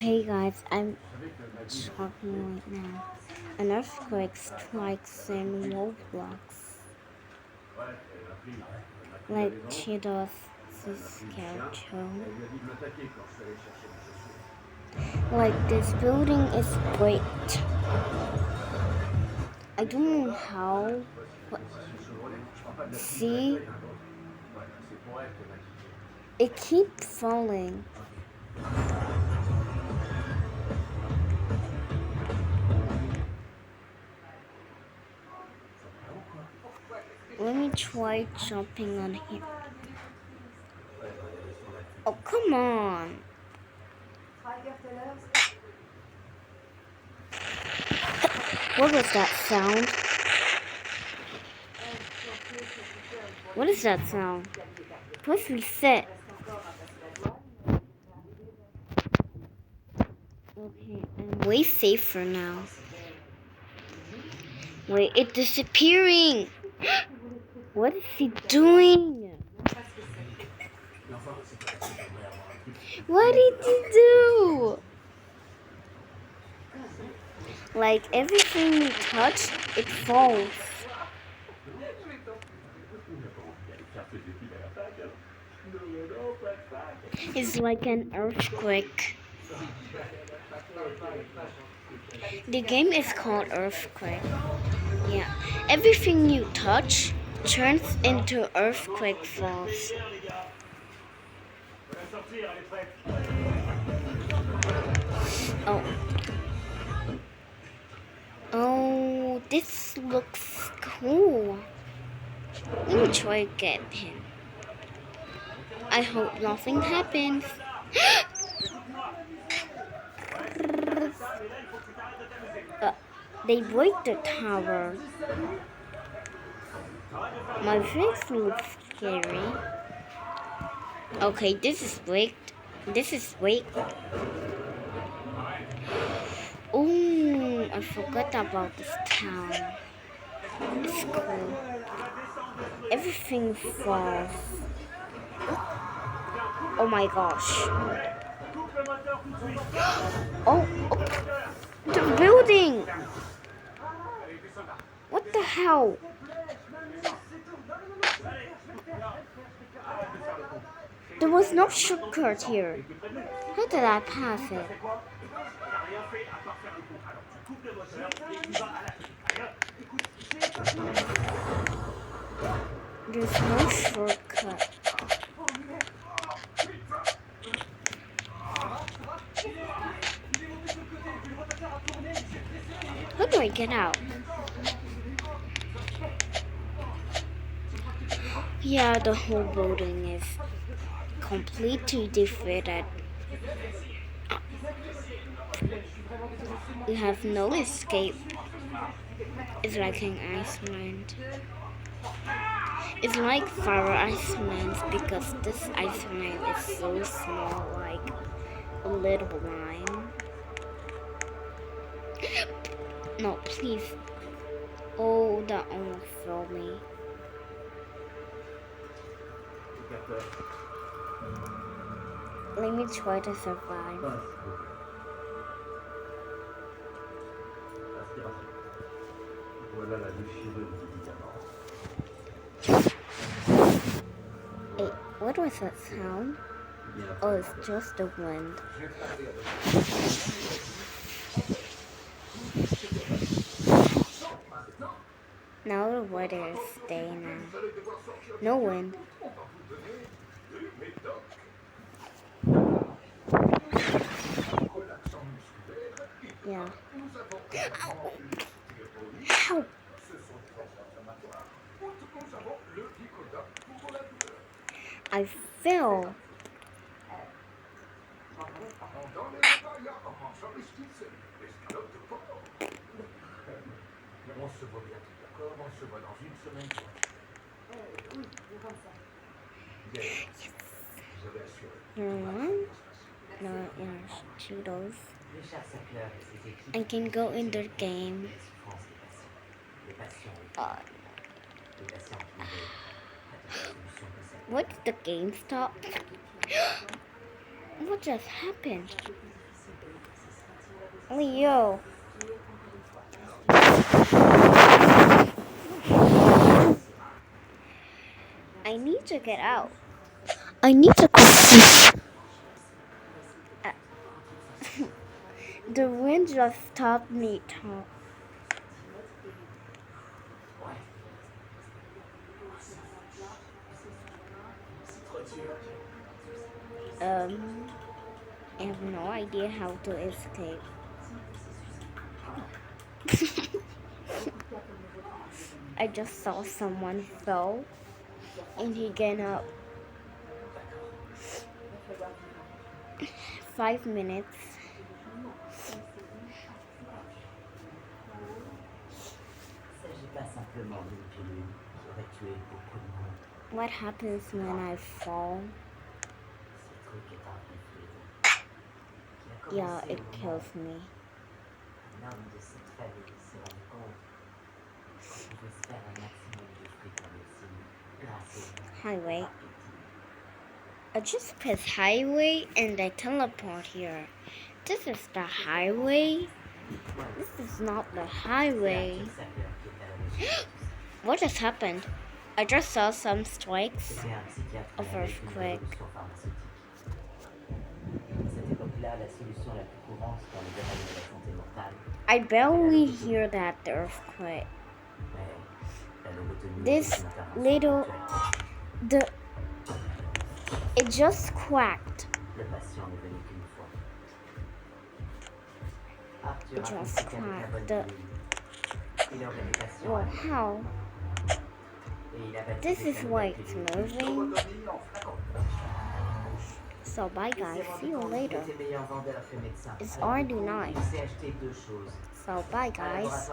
Hey guys, I'm talking right now. An earthquake strikes in 4oblox, like she does the Saskatchewan. Like this building is great. I don't know how, but see, it keeps falling. Let me try jumping on here. Oh, come on. What was that sound? What is that sound? Press reset. Okay, I'm way safer now. Wait, it's disappearing. What is he doing? What did he do? Like everything you touch, it falls. It's like an earthquake. The game is called Earthquake. Yeah. Everything you touch turns into earthquake falls. Oh. Oh, this looks cool. Let me try to get him. I hope nothing happens. uh, they break the tower. My face looks scary. Okay, this is break. This is break. Oh, I forgot about this town. It's cool. Everything falls. Oh my gosh. Oh, the building. What the hell? There was no shortcut here. How did I pass it? There's no shortcut. How do I get out? Yeah, the whole building is completely defeated. You have no escape. It's like an Iceland. It's like Fire Iceland because this Iceland is so small, like a little line. No, please. Oh, that almost fell me. Let me try to survive. Hey, what was that sound? Oh, it's just the wind. Now the weather is staying now. No wind. Yeah. Help! I fell. No, shoot those. I can go in the game. Uh, What's the game stop? What just happened? Leo. I need to get out. I need to go. The wind just stopped me talk. I have no idea how to escape. I just saw someone fell and he got up. 5 minutes. What happens when I fall? Yeah, it kills me. Highway. I just press highway and I teleport here. This is the highway? This is not the highway. What just happened? I just saw some strikes of earthquake. I barely hear that earthquake. This little it just cracked. It just cracked. Well, how? This is why it's moving. So bye guys, see you later. It's already night. So bye guys.